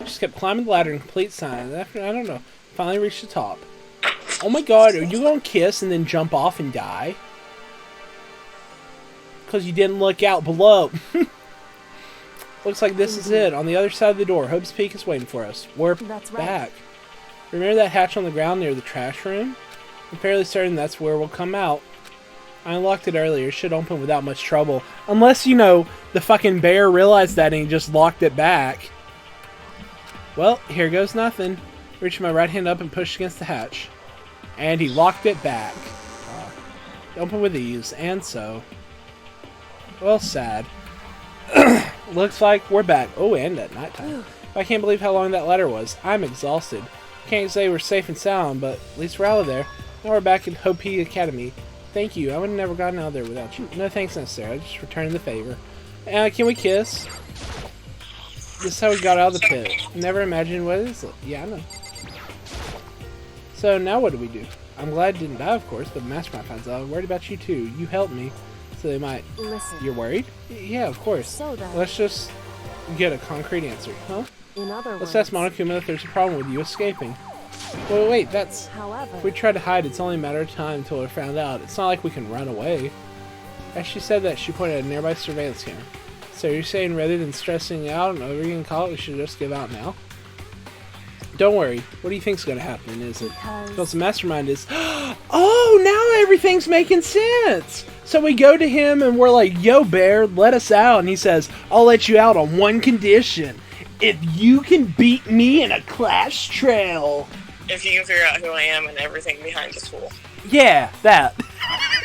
just kept climbing the ladder in complete silence. After, I don't know, finally reached the top. Oh my god, are you gonna kiss and then jump off and die? Because you didn't look out below. Looks like this is it. On the other side of the door, Hope's Peak is waiting for us. We're back. Remember that hatch on the ground near the trash room? I'm fairly certain that's where we'll come out. I unlocked it earlier. It should open without much trouble. Unless, you know, the fucking bear realized that and he just locked it back. Well, here goes nothing. Reached my right hand up and pushed against the hatch. And he locked it back. Open with ease. And so. Well, sad. Looks like we're back. Oh, and at nighttime. I can't believe how long that ladder was. I'm exhausted. Can't say we're safe and sound, but at least we're out of there. Now we're back in Hope Academy. Thank you. I would have never gotten out there without you. No thanks necessary. I just returned the favor. Can we kiss? This is how we got out of the pit. Never imagined what it is. Yeah, I know. So now what do we do? I'm glad it didn't die, of course, but the Mastermind finds out. I'm worried about you too. You helped me, so they might. Listen. You're worried? Yeah, of course. So then. Let's just get a concrete answer, huh? In other words. Let's ask Monokuma if there's a problem with you escaping. Wait, that's... However. If we try to hide, it's only a matter of time until we're found out. It's not like we can run away. As she said that, she pointed at a nearby surveillance camera. So you're saying rather than stressing out and over again call it, we should just give out now? Don't worry. What do you think's gonna happen, is it? Because the Mastermind is... Oh, now everything's making sense! So we go to him and we're like, yo, Bear, let us out. And he says, I'll let you out on one condition. If you can beat me in a clash trail. If you can figure out who I am and everything behind the school. Yeah, that.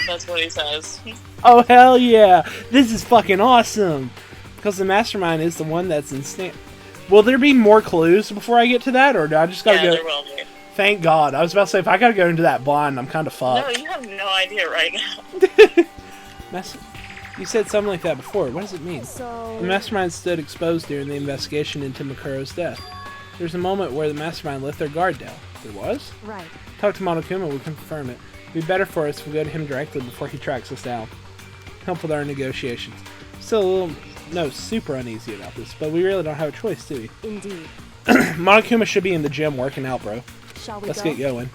That's what he says. Oh, hell yeah. This is fucking awesome. Because the Mastermind is the one that's instant. Will there be more clues before I get to that? Or do I just gotta go? Yeah, there will be. Thank God. I was about to say, if I gotta go into that blind, I'm kind of fucked. No, you have no idea right now. You said something like that before. What does it mean? So... The Mastermind stood exposed during the investigation into Makuro's death. There's a moment where the Mastermind let their guard down. There was? Right. Talk to Monokuma, we can confirm it. It'd be better for us if we go to him directly before he tracks us down. Help with our negotiations. Still a little, no, super uneasy about this, but we really don't have a choice, do we? Indeed. Monokuma should be in the gym working out, bro. Shall we Let's go? get going.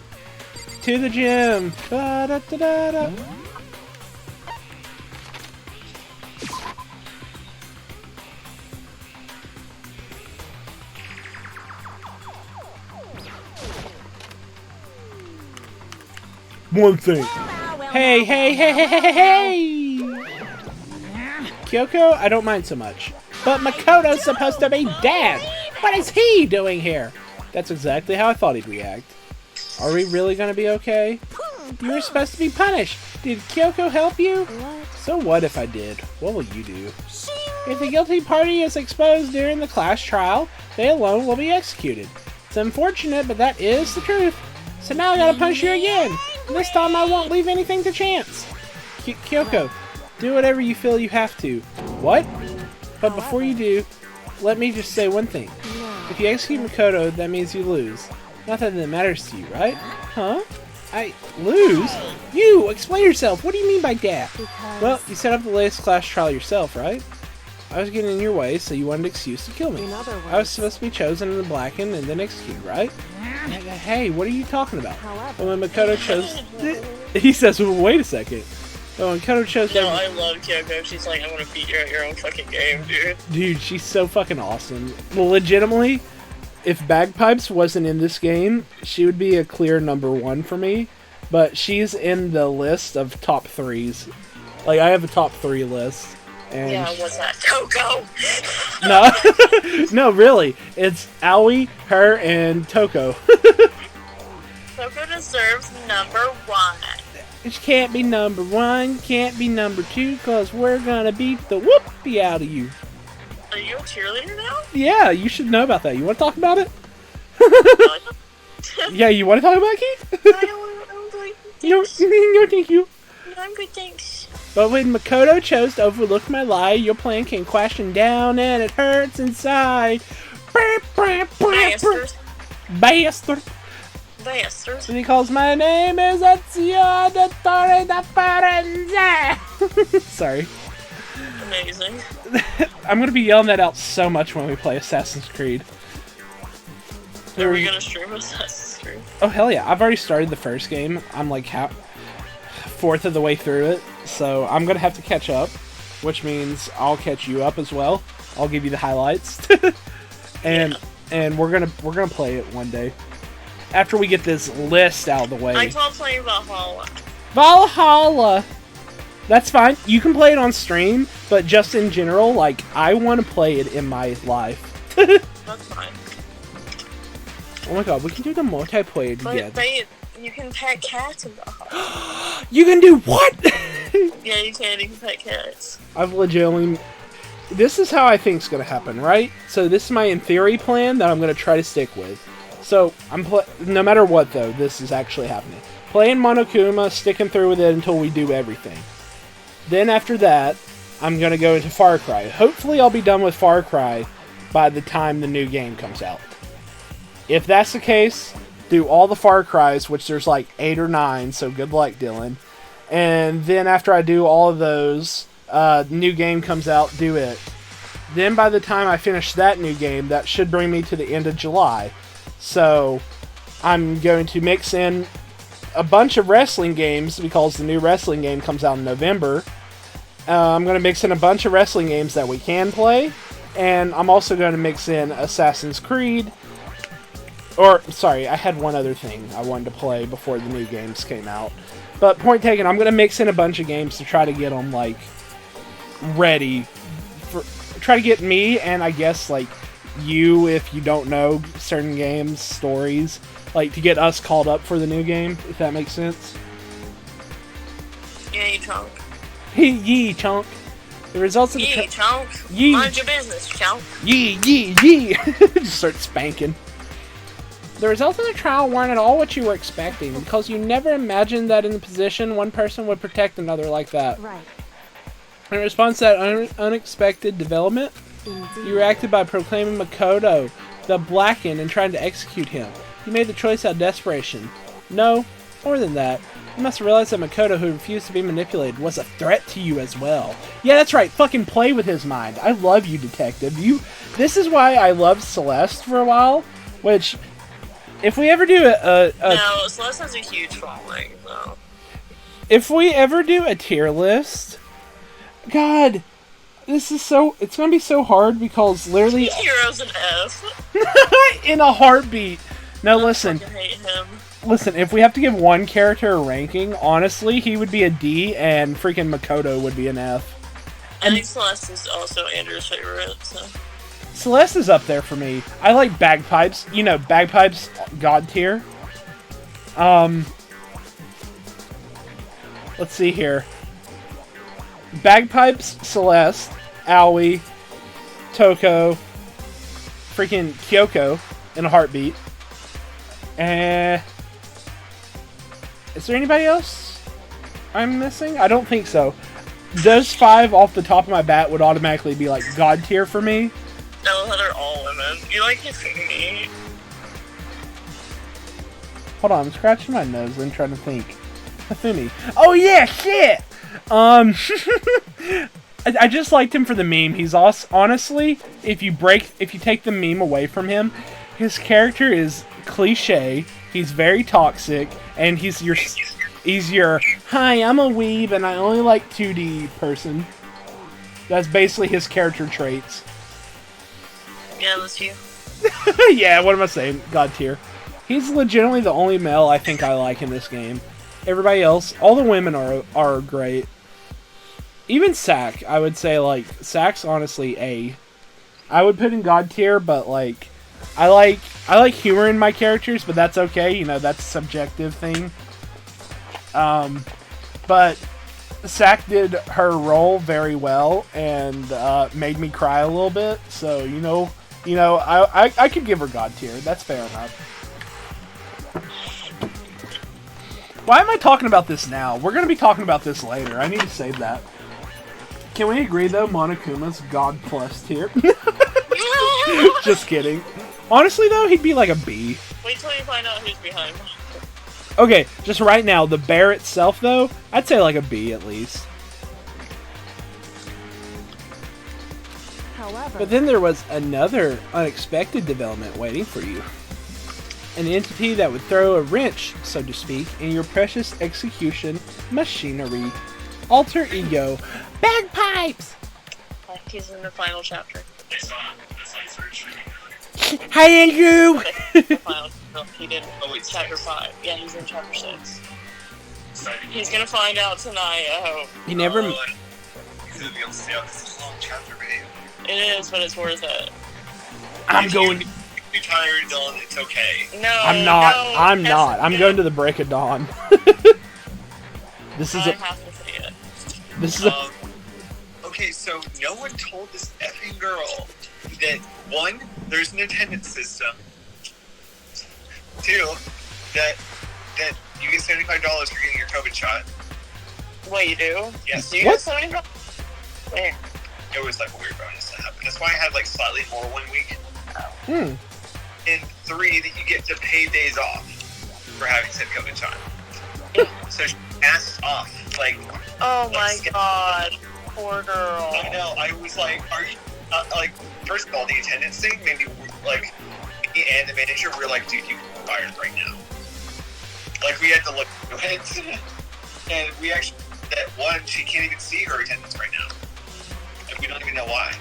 To the gym! Ba-da-da-da-da. One thing. Hey, hey, hey, hey, hey, hey, hey! Kyoko, I don't mind so much. But Makoto's supposed to be dead! What is he doing here? That's exactly how I thought he'd react. Are we really gonna be okay? You were supposed to be punished! Did Kyoko help you? What? So what if I did? What will you do? If the guilty party is exposed during the class trial, they alone will be executed. It's unfortunate, but that is the truth. So now I gotta punish you again. This time I won't leave anything to chance. Kyoko, do whatever you feel you have to. What? But before you do, let me just say one thing. If you execute Makoto, that means you lose. Not that it matters to you, right? Huh? I lose? You! Explain yourself! What do you mean by that? Because... Well, you set up the latest class trial yourself, right? I was getting in your way, so you wanted an excuse to kill me. In other words... I was supposed to be chosen and then blackened and then executed, right? Hey, what are you talking about? However... When Makoto chose... He says, well, wait a second. When Makoto chose... No, I love Kyoko. She's like, I'm gonna beat you at your own fucking game, dude. Dude, she's so fucking awesome. Well, legitimately, if Bagpipes wasn't in this game, she would be a clear #1 for me. But she's in the list of top 3s. Like, I have a top 3 list. And Yeah, what's that? Toko! no, no, really. It's Aoi, her, and Toko. Toko deserves #1. It can't be #1, can't be #2, cause we're gonna beat the whoopie out of you. Are you a cheerleader now? Yeah, you should know about that. You want to talk about it? No, Yeah, you want to talk about it, Keith? I don't like No, thank you. I'm good, thanks. But when Makoto chose to overlook my lie, your plan came crashing down and it hurts inside. Bastard. Bastard. Bastard. And he calls my name is Ezio de Torre da Farenza. Sorry. Amazing. I'm going to be yelling that out so much when we play Assassin's Creed. Are we gonna stream Assassin's Creed? Oh hell yeah! I've already started the first game. I'm like fourth of the way through it, so I'm gonna have to catch up, which means I'll catch you up as well. I'll give you the highlights, and we're gonna play it one day after we get this list out of the way. I can't play Valhalla. Valhalla. That's fine. You can play it on stream, but just in general, like I want to play it in my life. That's fine. Oh my god, we can do the multiplayer together. But you can pet cats in Valhalla. You can do what? Yeah, you can. You can pet cats. I've legitimately... This is how I think it's going to happen, right? So this is my in theory plan that I'm going to try to stick with. So, no matter what though, this is actually happening. Playing Monokuma, sticking through with it until we do everything. Then after that, I'm going to go into Far Cry. Hopefully I'll be done with Far Cry by the time the new game comes out. If that's the case, do all the Far Cries, which there's like 8 or 9, so good luck, Dylan. And then after I do all of those, new game comes out, do it. Then by the time I finish that new game, that should bring me to the end of July. So I'm going to mix in a bunch of wrestling games because the new wrestling game comes out in November. I'm going to mix in a bunch of wrestling games that we can play. And I'm also going to mix in Assassin's Creed. Or, sorry, I had one other thing I wanted to play before the new games came out. But point taken, I'm going to mix in a bunch of games to try to get them, like, ready. Try to get me, and I guess, like, you, if you don't know certain games, stories, like, to get us called up for the new game, if that makes sense. Yeah, you chunk. Yee, chunk. The results of the... Yee, chunk. Yee. Mind your business, chunk. Yee. Just start spanking. The results of the trial weren't at all what you were expecting, because you never imagined that in the position one person would protect another like that. Right. In response to that unexpected development, you reacted by proclaiming Makoto the Blackened and trying to execute him. You made the choice out of desperation. No, more than that. You must have realized that Makoto, who refused to be manipulated, was a threat to you as well. Yeah, that's right. Fucking play with his mind. I love you, detective. This is why I loved Celeste for a while, which... If we ever do No, Celeste has a huge following, though. If we ever do a tier list... God, this is so... It's gonna be so hard because literally... Hero's an F. In a heartbeat. No, I listen. fucking hate him. Listen, if we have to give one character a ranking, honestly, he would be a D, and freaking Makoto would be an F. I think Celeste is also Andrew's favorite, so... Celeste is up there for me. I like Bagpipes. You know, Bagpipes, God tier. Let's see here. Bagpipes, Celeste, Aoi, Toko, freaking Kyoko in a heartbeat. Is there anybody else I'm missing? I don't think so. Those 5 off the top of my bat would automatically be like God tier for me. No, they're all women. You like Hifumi. Hold on, I'm scratching my nose and trying to think. Hifumi. Oh yeah, shit! I just liked him for the meme. He's honestly, if you take the meme away from him, his character is cliche, he's very toxic, and he's your, hi, I'm a weeb and I only like 2D person. That's basically his character traits. Yeah, that's you. Yeah, what am I saying? God tier. He's legitimately the only male I think I like in this game. Everybody else, all the women are great. Even Sack, I would say, like, Sack's honestly A. I would put in God tier, but, like, I like humor in my characters, but that's okay, you know, that's a subjective thing. But Sack did her role very well and made me cry a little bit, so, you know, I could give her God tier. That's fair enough. Why am I talking about this now? We're going to be talking about this later. I need to save that. Can we agree, though, Monokuma's God plus tier? Just kidding. Honestly, though, he'd be like a B. Wait till you find out who's behind. Okay, just right now, the bear itself, though, I'd say like a B at least. However, but then there was another unexpected development waiting for you. An entity that would throw a wrench, so to speak, in your precious execution machinery. Alter ego. Bagpipes! He's in the final chapter. Hi, Andrew! He did chapter 5. Yeah, he's in chapter 6. He's gonna find out tonight, I hope. You never... This is a long chapter, babe. It is, but it's worth it. I'm going... If you're tired, Dylan, it's okay. No, I'm not. no, I'm not. I'm going to the break of dawn. This is I a... have to see it. This is a... Okay, so no one told this effing girl that, 1, there's an attendance system. 2, that you get $75 for getting your COVID shot. Wait, you do? Yes. Do you What? get $75? Where? It was like a weird bonus that happened. That's why I had like slightly more 1 week. Hmm. And 3, that you get to pay days off for having said COVID shot. So she asked off, like... Oh my like, god. Poor girl. I know, I was like, are you... like, first of all, the attendance thing made me, like, me and the manager were like, dude, you can be fired right now. Like, we had to look into it. And we actually... That 1, she can't even see her attendance right now. And we don't even know why.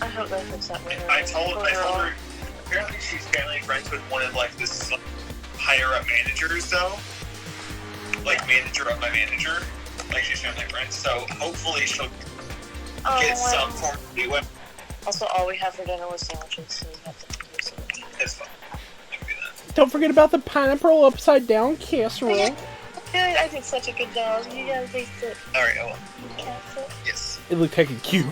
I hope they fix that later. I told her... Apparently she's family friends with one of, like, this higher-up managers, though. Like, manager of my manager. Like, she's family friends. So, hopefully she'll get some form of leeway. Also, all we have for dinner was sandwiches, so we have to do sandwiches. It's fine. I can do that. Don't forget about the pineapple upside down casserole. Yeah. I did such a good job. You gotta taste it. Alright, I will. Taste it. Yes. It looked heckin' cute.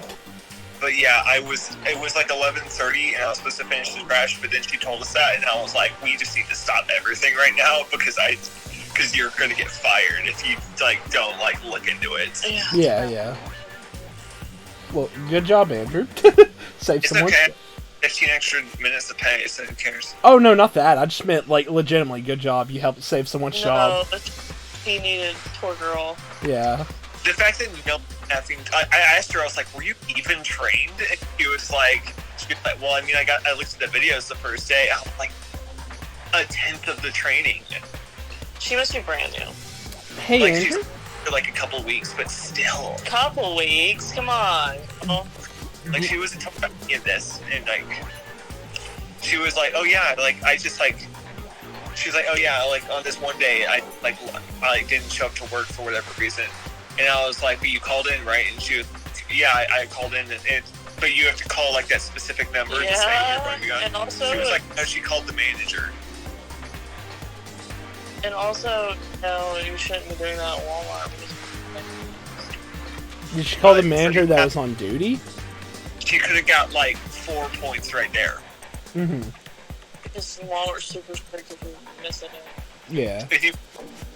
But yeah, it was like 11:30 and I was supposed to finish the trash, but then she told us that and I was like, we just need to stop everything right now because you're gonna get fired if you like don't like look into it. Yeah. Well, good job, Andrew. Save It's someone. okay. 15 extra minutes to pay, so who cares? Oh no, not that. I just meant like legitimately good job. You helped save someone's job. No, he needed, poor girl. Yeah. The fact that no having, I asked her, I was like, were you even trained? And she was like, well, I mean, I looked at the videos the first day. I was like, 1/10 of the training. She must be brand new. Hey, Like Andrew. she's for like a couple weeks, but still. Couple weeks, come on. Oh, Like she wasn't talking about any of this, and like she was like, oh yeah, like I just like. She's like, oh yeah, like on this one day, I didn't show up to work for whatever reason, and I was like, but you called in, right? And she was, yeah, I called in, but you have to call like that specific number to say you're going to be on. and also, She was like, no, she called the manager. No, you shouldn't be doing that at Walmart. Did she call the manager that was on duty? She could have got like 4 points right there. Mm-hmm. Because Walmart's super strict if you miss it. Yeah. If you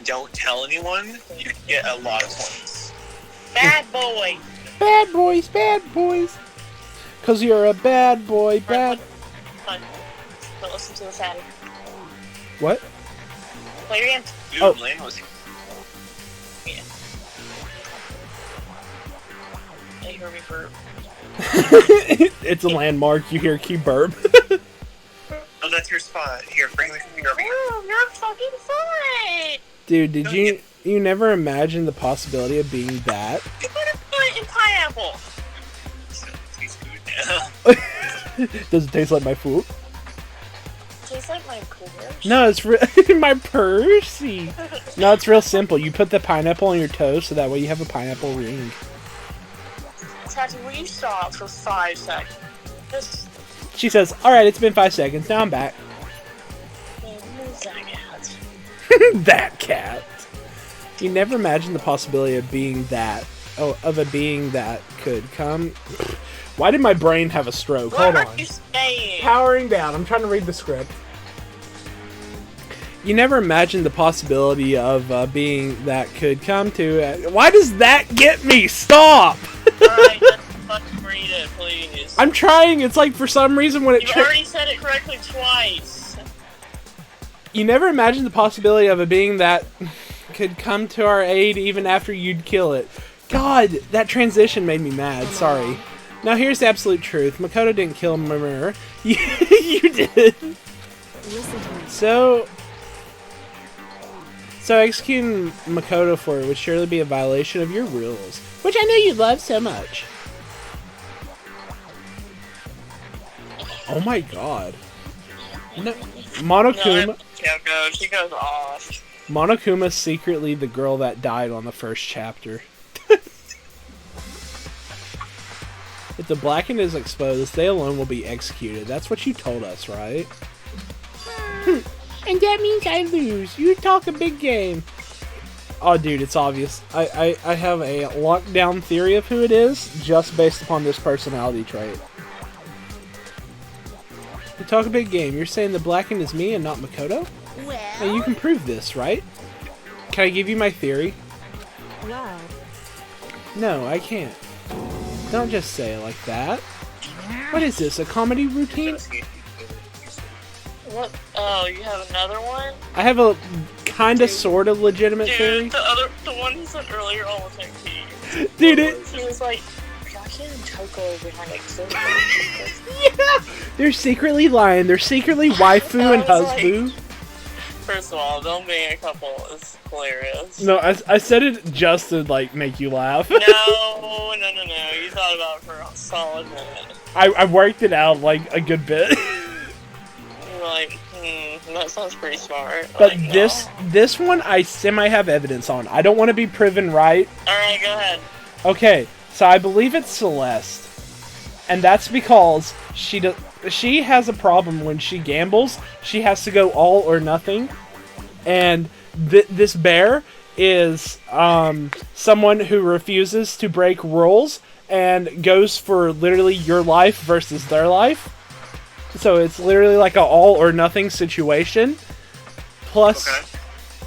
don't tell anyone, you get a lot of points. Bad boy. Bad boys. 'Cause you're a bad boy, bad. Fine. Don't listen to the fatty. What? Play your game. Dude, Oh. Lynn was Yeah. I hear me burp. It's a landmark. You hear key burp. oh, that's your spot. Here, bring the computer over here. Oh, you're fucking fine. Dude, did you never imagine the possibility of being that? You put a foot in pineapple. So, tastes good now. Does it taste like my food? Tastes like my purse. No, it's my Percy. No, it's real simple. You put the pineapple on your toast, so that way you have a pineapple ring. Tati, will you stop for 5 seconds? Just She says, "All right, it's been 5 seconds. Now I'm back." move that cat. That cat. You never imagined the possibility of being that. Oh, of a being that could come. Why did my brain have a stroke? What Hold are on. you saying? Powering down. I'm trying to read the script. You never imagined the possibility of being that could come to. Why does that get me? Stop! Alright, let's fucking read it, please. I'm trying. It's like for some reason when it. You already said it correctly twice. You never imagined the possibility of a being that could come to our aid even after you'd kill it. God, that transition made me mad. Sorry. Now here's the absolute truth. Makoto didn't kill Mamoru. You did. Listen to me. So executing Makoto for it would surely be a violation of your rules, which I know you love so much. Oh my god. No, Monokuma. She goes off. Monokuma's secretly the girl that died on the first chapter. If the blackened is exposed, they alone will be executed. That's what you told us, right? And that means I lose. You talk a big game. Oh, dude, it's obvious. I have a lockdown theory of who it is, just based upon this personality trait. You talk a big game. You're saying the blackened is me and not Makoto? Well. And you can prove this, right? Can I give you my theory? Wow. No, I can't. Don't just say it like that. What is this, a comedy routine? What? Oh, you have another one? I have a kinda sorta legitimate theory. Dude, the one you said earlier almost like me. Dude, He was like, Jackie and Toko behind like so yeah! They're secretly lying. They're secretly waifu and husband. First of all, them being a couple is hilarious. No, I said it just to, like, make you laugh. No. You thought about it for a solid minute. I worked it out, like, a good bit. You're like, that sounds pretty smart. But like, this one I semi have evidence on. I don't want to be proven right. Alright, go ahead. Okay, so I believe it's Celeste. And that's because she has a problem when she gambles. She has to go all or nothing. And this bear is someone who refuses to break rules and goes for literally your life versus their life. So it's literally like an all or nothing situation. Plus,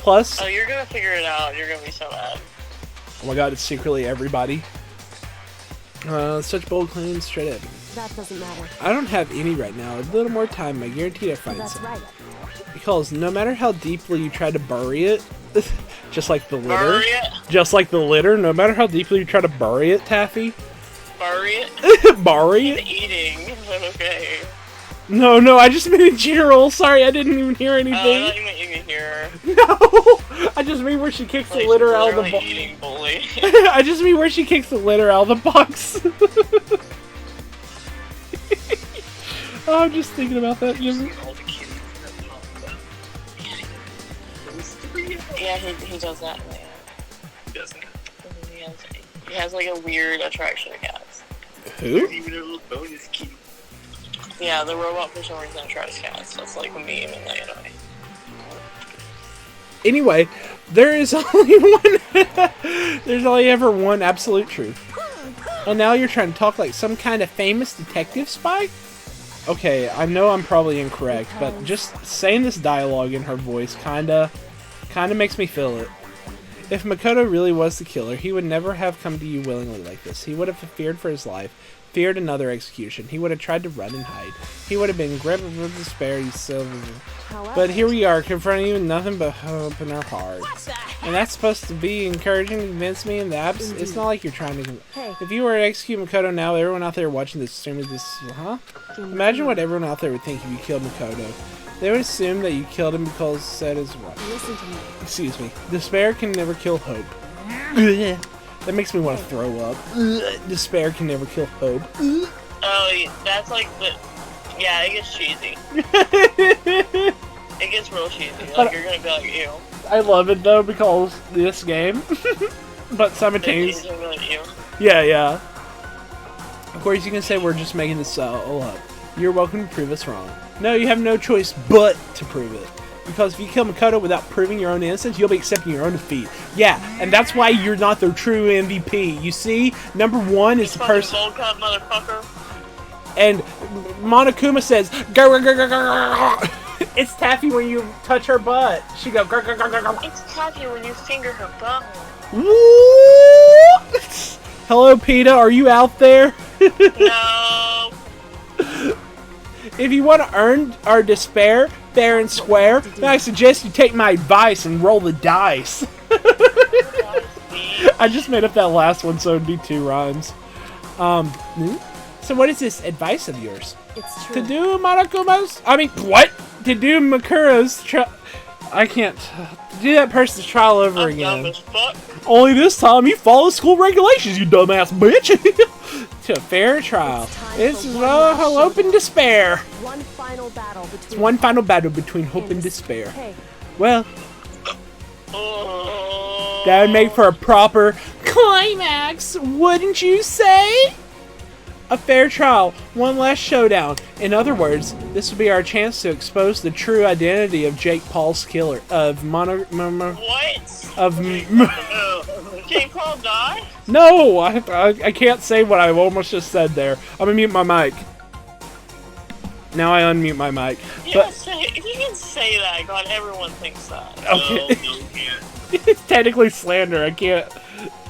Oh, you're gonna figure it out. You're gonna be so mad. oh my god, it's secretly everybody. Such bold claims, straight up. That doesn't matter. I don't have any right now. A little more time, I guarantee I'll find That's some. right. Because no matter how deeply you try to bury it, just like the litter, Bury it? just like the litter, no matter how deeply you try to bury it, Taffy, Bury it? bury it. Eating, but okay. No, I just mean in general. Sorry, I didn't even hear I anything. thought you meant you could hear. No, I just mean where she kicks the litter out of the box. Eating bully. I just mean where she kicks the litter out of the box. Oh, I'm just thinking about that. Yeah, he does that. Doesn't it? He has like a weird attraction to cats. Who? Even a little bonus key. Yeah, the robot for some reason attracts cats. That's like a meme in the anime. Anyway, there is only one. There's only ever one absolute truth. And now you're trying to talk like some kind of famous detective spy? Okay, I know I'm probably incorrect, but just saying this dialogue in her voice kinda makes me feel it. If Makoto really was the killer, he would never have come to you willingly like this. He would have feared for his life, feared another execution. He would have tried to run and hide. He would have been gripped with despair. But here we are, confronting you with nothing but hope in our hearts. And that's supposed to be encouraging to convince me in the abs. It's not like you're trying to. If you were to execute Makoto now, everyone out there watching this assuming this, huh? Imagine what everyone out there would think if you killed Makoto. They would assume that you killed him because that is right. Listen to me. Excuse me. Despair can never kill hope. That makes me want to throw up. Despair can never kill hope. Oh, that's like the. Yeah, it gets cheesy. It gets real cheesy. Like, you're gonna be like, ew. I love it though because this game, but simultaneously. You're gonna be like, ew. Yeah. Of course, you can say we're just making this all up. You're welcome to prove us wrong. No, you have no choice but to prove it. Because if you kill Makoto without proving your own innocence, you'll be accepting your own defeat. Yeah, and that's why you're not the true MVP. You see, number one is the person. Gold cup, motherfucker. And Monokuma says, "Go, go, go, go, go." It's Taffy when you touch her butt. She goes, "Go, go, go, go, go." It's Taffy when you finger her bum. Woo! Hello, PETA. Are you out there? No. If you want to earn our despair fair and square, then I suggest you take my advice and roll the dice. I just made up that last one so it'd be 2 rhymes. So what is this advice of yours? It's true. To do Monokuma's? I mean, what? to do Makura's I can't do that person's trial over I'm again. dumb as fuck. Only this time you follow school regulations, you dumbass bitch. To a fair trial. This is hope and despair. One final battle between. It's one final battle between hope and despair. Hey, Well, Oh. that would make for a proper climax, wouldn't you say? A fair trial, one last showdown. In other words, this will be our chance to expose the true identity of Jake Paul's killer. What? Jake Paul died? No, I can't say what I almost just said there. I'm gonna mute my mic. Now I unmute my mic. Yes, if you can say that, God, everyone thinks that. Okay. No, you can't. It's technically slander. I can't.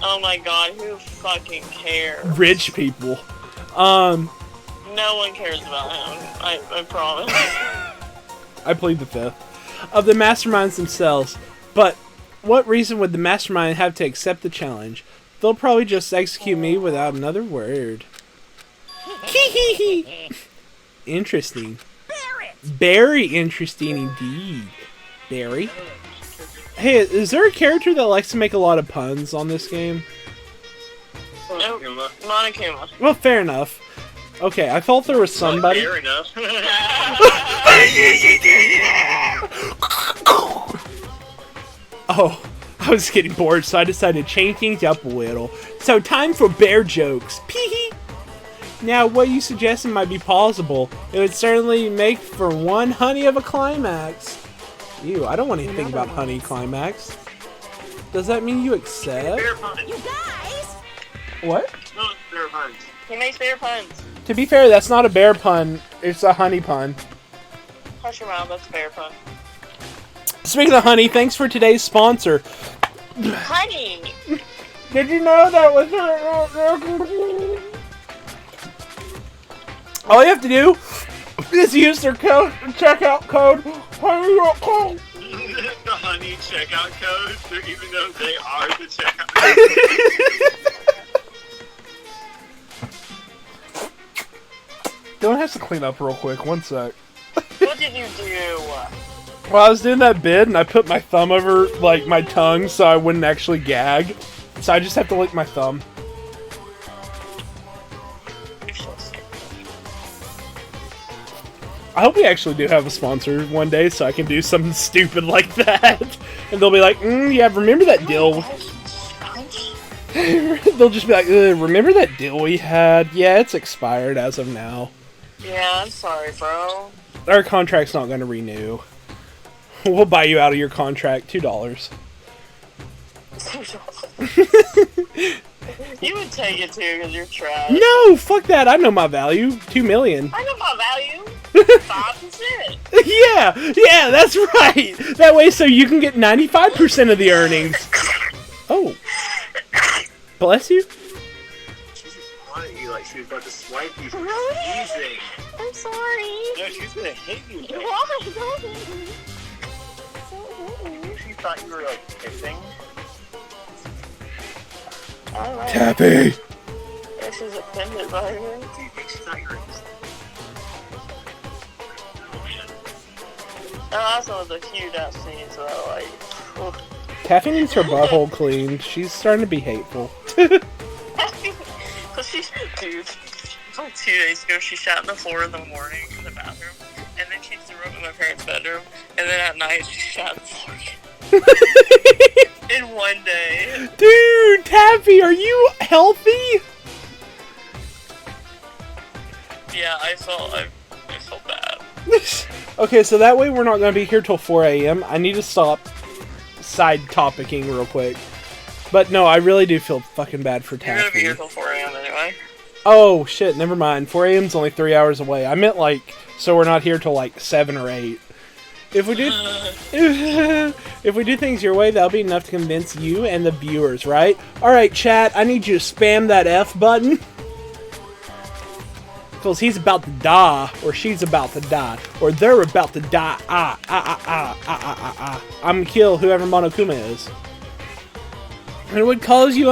Oh my God, who fucking cares? Rich people. No one cares about him. I promise. I plead the fifth. Of the masterminds themselves. But what reason would the mastermind have to accept the challenge? They'll probably just execute me without another word. Interesting. Very interesting indeed. Barry? Hey, is there a character that likes to make a lot of puns on this game? Nope. Monokuma. Well, fair enough. Okay, I thought there was somebody. Fair enough. Oh, I was getting bored, so I decided to change things up a little. So, time for bear jokes. Pee-hee. Now, what you suggested might be plausible. It would certainly make for one honey of a climax. Ew, I don't want anything about honey climax. Does that mean you accept? Fair puns. you guys. What? No, fair puns. He makes fair puns. To be fair, that's not a bear pun. It's a honey pun. Hush your mouth, that's a fair pun. Speaking of honey, thanks for today's sponsor. Honey! Did you know that was... All you have to do is use their checkout code. The honey checkout code, even though they are the checkout code. Dylan has to clean up real quick. One sec. What did you do? Well, I was doing that bid, and I put my thumb over, like, my tongue so I wouldn't actually gag. So I just have to lick my thumb. I hope we actually do have a sponsor one day so I can do something stupid like that. And they'll be like, yeah, remember that deal? They'll just be like, remember that deal we had? Yeah, it's expired as of now. Yeah, I'm sorry, bro. Our contract's not going to renew. We'll buy you out of your contract, $2. You would take it too, because you're trash. No, fuck that. I know my value. $2 million. I know my value. 5%. Yeah, that's right. That way so you can get 95% of the earnings. Oh. Bless you. She's on you like she was about to swipe you for Really? sneezing. I'm sorry. No, she's gonna hit you. Why? She thought you were like kissing. Alright. Tappy. Yeah, she's offended by her. Do you think she thought you were kissing? That last one was a huge ass scene, so like, oof. Taffy needs her butthole cleaned. She's starting to be hateful. Cause she, dude, like 2 days ago, she sat on the floor in the morning in the bathroom, and then she threw up in my parents' bedroom, and then at night she sat on the floor in one day. Dude, Taffy, are you healthy? Yeah, I felt bad. Okay, so that way we're not going to be here till 4 a.m. I need to stop side topicking real quick. But no, I really do feel fucking bad for You're gonna be Taffy. here till 4 a.m. anyway. Oh, shit, never mind. 4 a.m.'s only 3 hours away. I meant, like, so we're not here till, like, 7 or 8. If we do... if we do things your way, that'll be enough to convince you and the viewers, right? Alright, chat, I need you to spam that F button. Because he's about to die, or she's about to die, or they're about to die. I'm gonna kill whoever Monokuma is. And it would cause you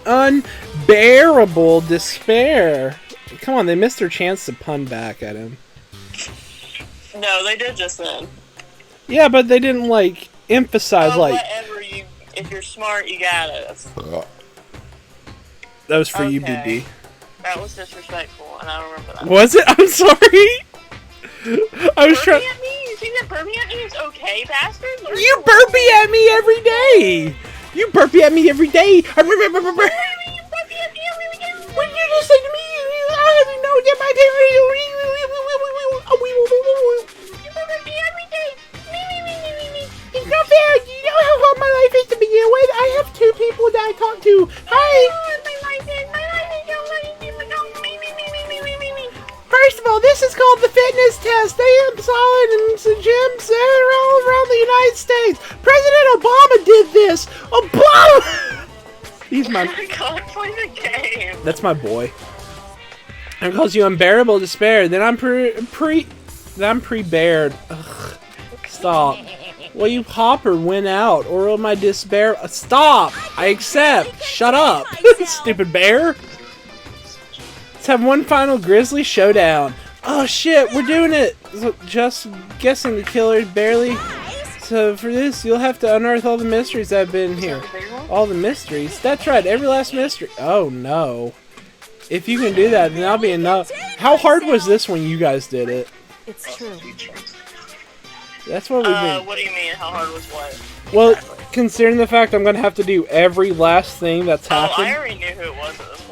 unbearable despair. Come on, they missed their chance to pun back at him. No, they did just then. Yeah, but they didn't, like, emphasize, Oh, like... whatever, if you're smart, you got it. That was for you, Okay. BB. That was disrespectful, and I don't remember that. Was it? I'm sorry! I was trying... Burping at me? You think that burping at me is okay, bastard? You burpee at me every day! You burpee at me every day! When you just say to me, I have no get my It's not fair! You know how hard my life is to begin with? I have 2 people that I talk to. Hi! First of all, this is called the fitness test. They install it in some gyms all around the United States. President Obama did this. Obama! He's my... God, play the game. That's my boy. And calls you unbearable despair. Then I'm pre-bared. Ugh. Stop. Will you hop or win out? Or will my despair... Stop! I accept. Shut up. Stupid bear. Let's have one final grisly showdown. Oh shit, we're doing it! Just guessing the killer barely. So for this, you'll have to unearth all the mysteries that have been here. All the mysteries? That's right, every last mystery. Oh no. If you can do that, then that'll be enough. How hard was this when you guys did it? It's true. That's what we've been... What do you mean, how hard was what? Well, considering the fact I'm gonna have to do every last thing that's happened... Oh, I already knew who it was at this point.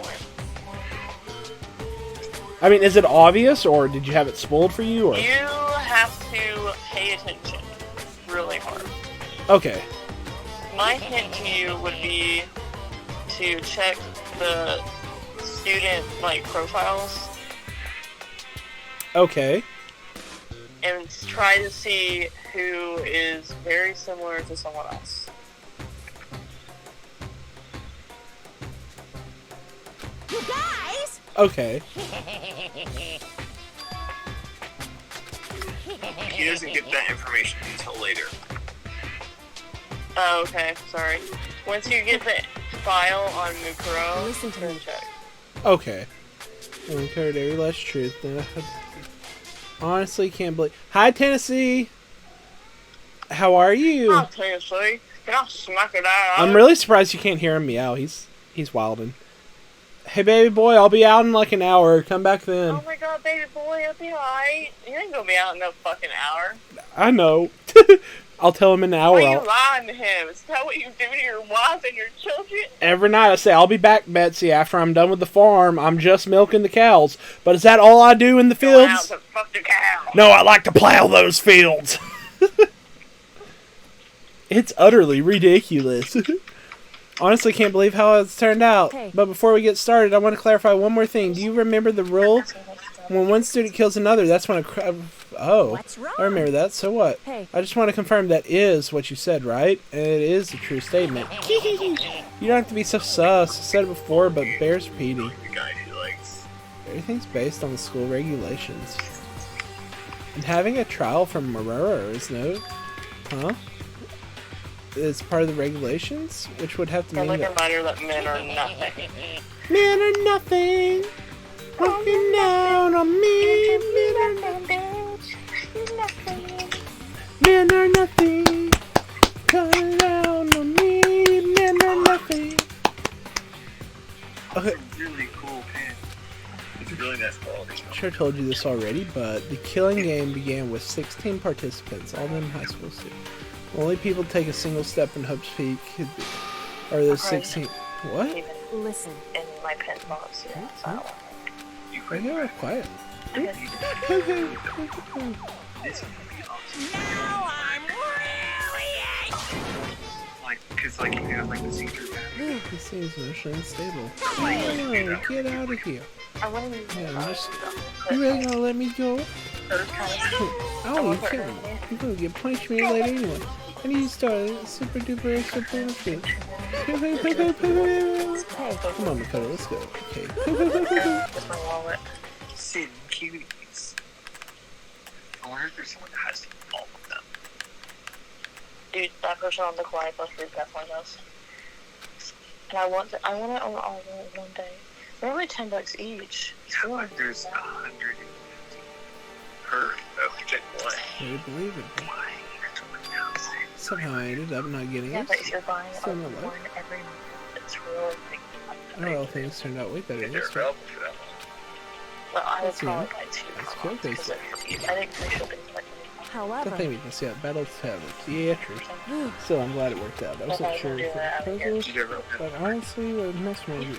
I mean, is it obvious, or did you have it spoiled for you, or...? You have to pay attention really hard. Okay. My hint to you would be to check the student, like, profiles Okay. and try to see who is very similar to someone else. You guys! Okay. He doesn't get that information until later. Oh, okay, sorry. Once you get the file on Mukuro, Listen to me. check. Okay. I uncovered every last truth. Honestly, can't believe... Hi, Tennessee! How are you? Oh, seriously? Can I smack it out? I'm really surprised you can't hear him meow. He's wildin'. Hey, baby boy, I'll be out in like an hour. Come back then. Oh my god, baby boy, I'll be alright. You ain't gonna be out in no fucking hour. I know. I'll tell him in an hour. Why are you lying to him? Is that what you do to your wife and your children? Every night I say, I'll be back, Betsy, after I'm done with the farm. I'm just milking the cows. But is that all I do in the Going out fields? to fuck the cow. No, I like to plow those fields. It's utterly ridiculous. Honestly, can't believe how it's turned out. Hey. But before we get started, I want to clarify one more thing. Do you remember the rule? When one student kills another, that's when a... Oh, What's wrong? I remember that. So what? Hey. I just want to confirm that is what you said, right? And it is a true statement. You don't have to be so sus. I said it before, but bears repeating. The guy he likes. Everything's based on the school regulations. And having a trial from Marrero is no... Huh? Is part of the regulations? Which would have to I'd mean like a that... reminder that men are nothing. Men are nothing. Looking down on me. Men are nothing. Coming down on me. Men are nothing. Okay. It's a really cool pen. It's really nice quality. I'm sure I told you this already, but the killing game began with 16 participants, all of them high school students. Only people take a single step in Hope's Peak are those 16. What? Even Listen. in my pen box. Yeah, so. You I quit. get quiet. This is awesome. Now I'm really Like, cause like you have like the see-through battery. This seems emotionally unstable. Oh, get out of here. I want to Yeah, I'm just... You really gonna let me go? Oh, you can't. You're gonna get punished me later anyway. I need to start super duper extra benefits. Hey. Come on, Makoto, let's go. Okay. That's my wallet. Sid cuties. I wonder if there's someone that has all of them. Dude, that person on the quiet bus group definitely does. And I want it on all one day. They're only $10 each. How about there's 150? her. Object one. I believe it. But somehow I ended up not getting Yeah, it. but if you're buying Still a no one luck. every month, it's really big. I don't know, things turned out way better They're this time. available for that one. Well, I would That's probably good. buy two. That's good, because basically. I think free shipping is like The However, thing we can see out Battle Tavern theaters. Still, I'm glad it worked out. I was not sure for the proposal, but honestly, with Mastermind,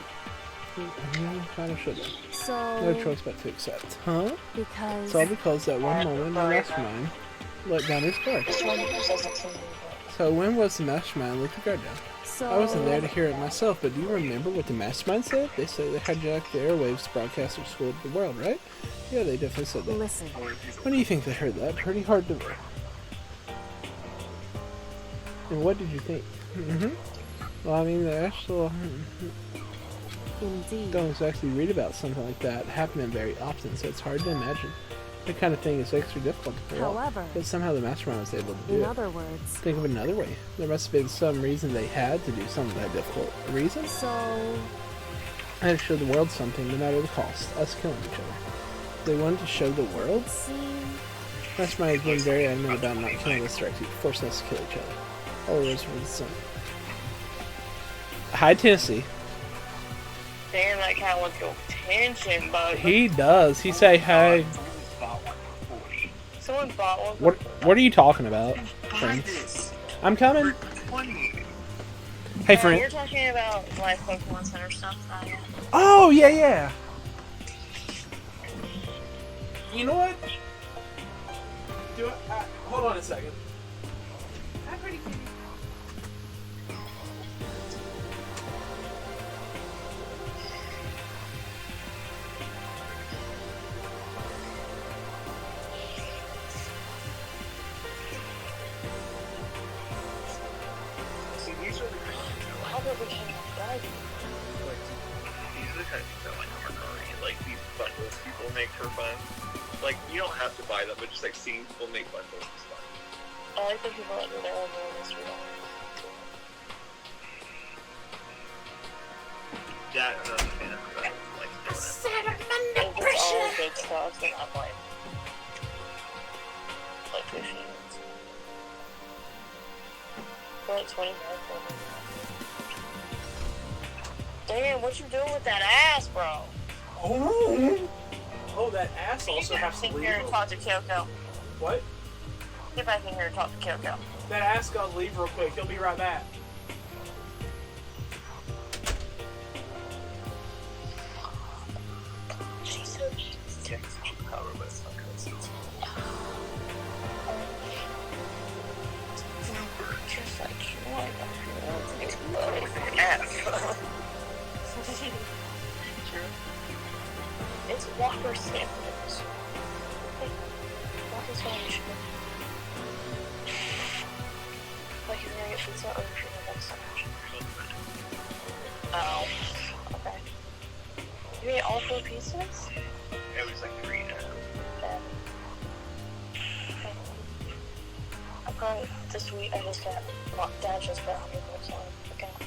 kind of should have. No so choice but to accept. Huh? because It's all because that one moment the Mastermind let down his guard. this one doesn't seem to be So when was the Mastermind let the guard down? so I wasn't there to hear it myself, but do you remember what the Mastermind said? They said they hijacked the airwaves to broadcast their school to the world, right? Yeah, they definitely said that. Listen, When do you think they heard that? Pretty hard to... And what did you think? Well, I mean, the actual... indeed. Don't exactly read about something like that happening very often, so it's hard to imagine. That kind of thing is extra difficult to pull off. However, But somehow the Mastermind was able to do in it. other words, Think of it another way. There must have been some reason they had to do something that difficult. A reason? so I had to show the world something, no matter the cost. Us killing each other. They wanted to show the world? see, Mastermind has been very adamant about not killing us directly, forcing us to kill each other. All it was for the sun. Hi, Tennessee. Damn, that cat wants your attention, bud. He does. He say, hey. Someone bought one. What are you talking about, Buy friend? this. I'm coming. For 20. Hey, You're friend. talking about live Pokemon Center stuff, not yet. Oh, yeah, yeah. You know what? Do it. Hold on a second. Hi, pretty kitty. See, these are the kind of things I How did we change that? like. These are the kind of things I like on Mercari. Like these bundles people make for fun. Like you don't have to buy them, but just like seeing people make bundles is fun. I like the people that do their own mystery box. That and other fan of that. Like doing it. If it's all good stuff, then I'm like machines. For like 25 for Damn, what you doing with that ass, bro? Oh, that ass Can you get back in here and talk to Kyoko? What? Get back in here and talk to Kyoko. That ass got to leave real quick. He'll be right back. She's so cute. Cover, but it's not good. Just like you want. Ass. It's Walker sandwich. Hey, Walker sandwich. Like you're gonna get pizza or you're gonna get sandwich. Oh, okay. You ate all 4 pizzas? It was like 3 and a half. Okay. I'm probably this week. I just got Dad just got $100 on account.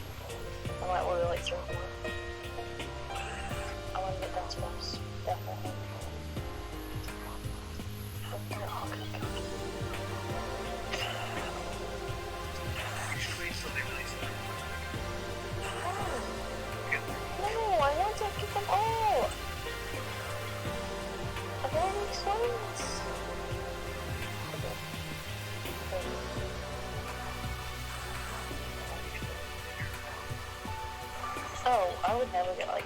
I might order like 3 more. I want to get that spice. Definitely. Actually, something really simple. No, I want to get them all. I want these ones. Oh, I would never get like.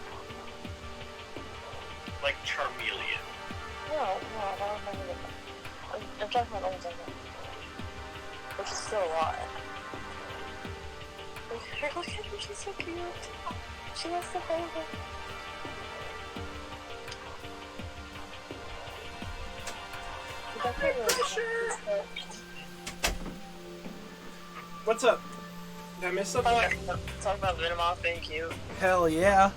Like Charmeleon. No, I would never get them. I'm talking about old Zelda, which is still a lot. Look at her, she's so cute. She wants to hold it. What's up? Did I miss something? Talk about Venomoth being cute. Hell yeah.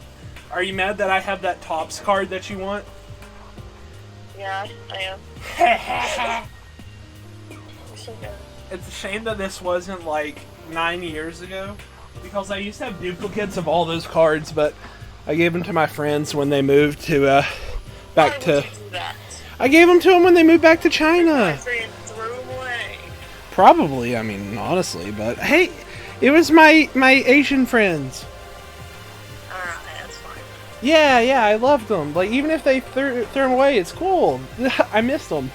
Are you mad that I have that Topps card that you want? Yeah, I am. You're so good. It's a shame that this wasn't like 9 years ago, because I used to have duplicates of all those cards, but I gave them to my friends when they moved to Why back would to. you do that? I gave them to them when they moved back to China. I threw them away. Probably, I mean, honestly, but hey, it was my Asian friends. Alright, that's fine. Yeah, I loved them. Like, even if they threw them away, it's cool. I missed them.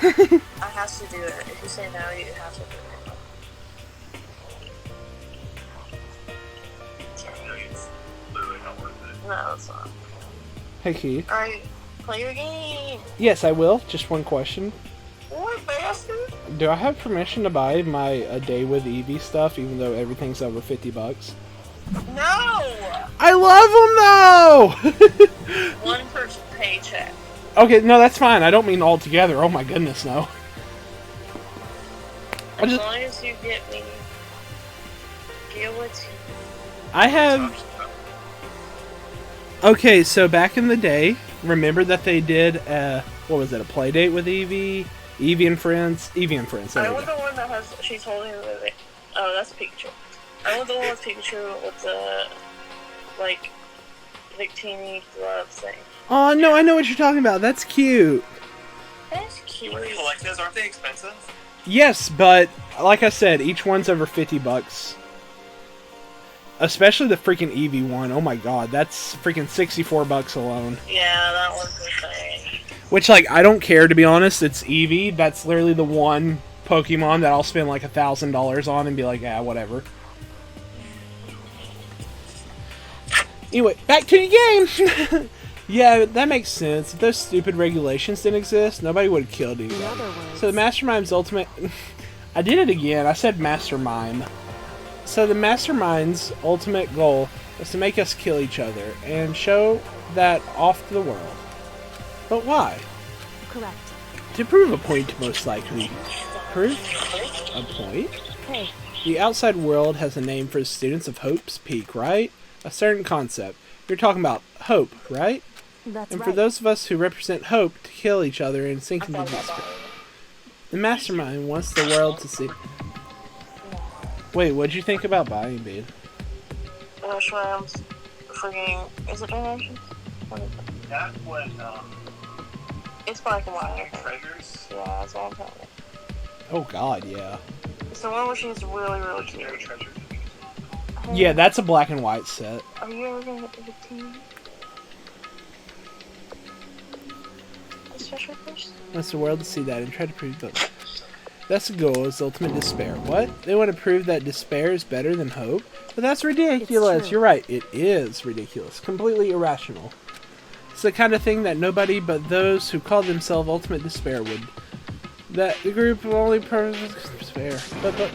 I have to do it. If you say no, you have to do it. No, it's not. Hey, Keith. Alright, play your game. Yes, I will. Just one question. What, bastard? Do I have permission to buy my A Day with Evie stuff, even though everything's over $50? No! I love them, though! One person paycheck. Okay, no, that's fine. I don't mean all together. Oh my goodness, no. As long as you get me guillotine. I have... Okay, so back in the day, remember that they did, what was it, a play date with Evie? Evie and Friends? Evie and Friends, there I we want go. the one that has, she's holding the, oh, that's Pikachu. I want the one with Pikachu with the, like, Victini glove thing. Oh, no, I know what you're talking about. That's cute. That's cute. You want to collect those? Aren't they expensive? Yes, but like I said, each one's over $50. Especially the freaking Eevee one. Oh my god, that's freaking $64 alone. Yeah, that one's the thing. Which, like, I don't care, to be honest. It's Eevee. That's literally the one Pokemon that I'll spend like $1,000 on and be like, yeah, whatever. Anyway, back to the game. Yeah, that makes sense. If those stupid regulations didn't exist, nobody would have killed anybody. So the Mastermind's ultimate... I did it again. I said Mastermind. So the Mastermind's ultimate goal was to make us kill each other and show that off to the world. But why? Correct. To prove a point, most likely. Prove a point? Hey. The outside world has a name for the students of Hope's Peak, right? A certain concept. You're talking about hope, right? That's And right. for those of us who represent hope to kill each other and sink into despair. The Mastermind wants the world to see... Wait, what'd you think about buying, babe? Shrimps, freaking, is it donations? What is it? That one, It's black and white. I think. treasures. Yeah, that's all I'm telling you. Oh god, yeah. It's the one where she's really, really cute. Legendary treasures. Hey, Yeah, that's a black and white set. Are you ever gonna get the 15? Special first? Wants the world to see that and try to prove both. That's the goal, is ultimate despair. What? They want to prove that despair is better than hope? But that's ridiculous. true. You're right. It is ridiculous. Completely irrational. It's the kind of thing that nobody but those who call themselves ultimate despair would. That the group will only purpose despair. But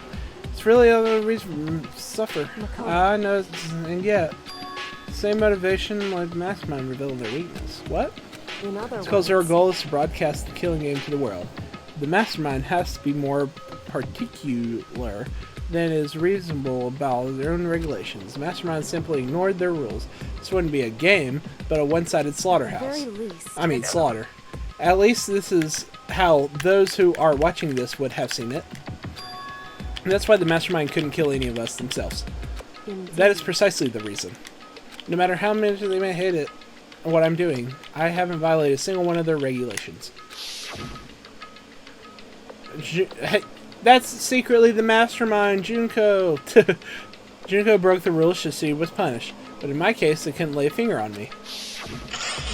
it's really other reason suffer. I know, and yet, same motivation like Mastermind revealed their weakness. What? In other It's because words, their goal is to broadcast the killing game to the world. The Mastermind has to be more particular than is reasonable about their own regulations. The Mastermind simply ignored their rules. This wouldn't be a game, but a one-sided at the slaughterhouse. very least, I mean, slaughter. At least this is how those who are watching this would have seen it. And that's why the Mastermind couldn't kill any of us themselves. indeed. That is precisely the reason. No matter how much they may hate it, or what I'm doing, I haven't violated a single one of their regulations. Hey, that's secretly the Mastermind, Junko. Junko broke the rules so she was punished, but in my case, they couldn't lay a finger on me.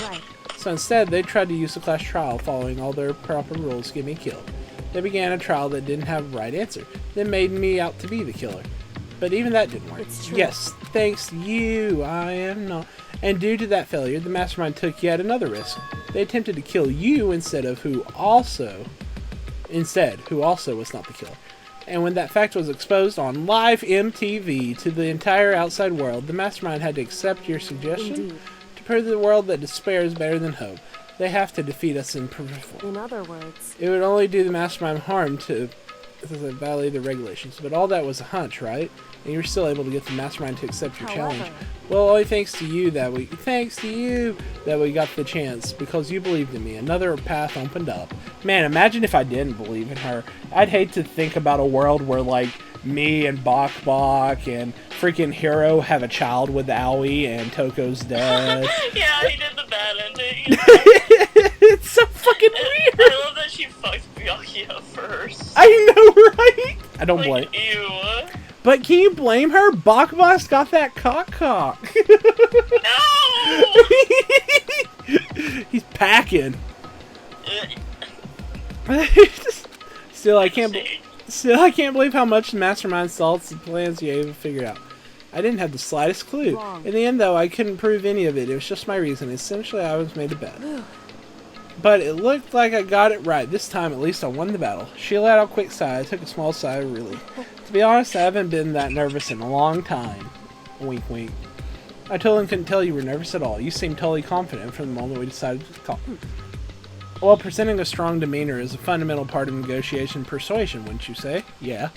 Right. So instead, they tried to use a class trial following all their proper rules to get me killed. They began a trial that didn't have a right answer, then made me out to be the killer. But even that didn't work. It's true. Yes, thanks to you, I am not. And due to that failure, the Mastermind took yet another risk. They attempted to kill you instead, who also was not the killer. And when that fact was exposed on live MTV to the entire outside world, the Mastermind had to accept your suggestion Indeed. to prove to the world that despair is better than hope. They have to defeat us in perform. In other words, It would only do the Mastermind harm to violate the regulations. But all that was a hunch, right? And you were still able to get the mastermind to accept your challenge. However, Well, only thanks to you that we got the chance, because you believed in me. Another path opened up. Man, imagine if I didn't believe in her. I'd hate to think about a world where, like, me and Bok Bok and freaking Hero have a child with Aoi and Toko's dead. Yeah, he did the bad ending. It's so fucking weird. I love that she fucked Byakuya first. I know, right? I don't blame. Like, ew. But can you blame her? Bok Bok's got that cock. No! He's packing. Still, I can't believe how much the mastermind salts and plans you able to figure out. I didn't have the slightest clue. Wrong. In the end, though, I couldn't prove any of it. It was just my reason. Essentially, I was made a bet. But it looked like I got it right. This time, at least, I won the battle. She let out a quick sigh. I took a small sigh of relief. To be honest, I haven't been that nervous in a long time. Wink, wink. I totally couldn't tell you were nervous at all. You seemed totally confident from the moment we decided to talk. Well, presenting a strong demeanor is a fundamental part of negotiation and persuasion, wouldn't you say? Yeah.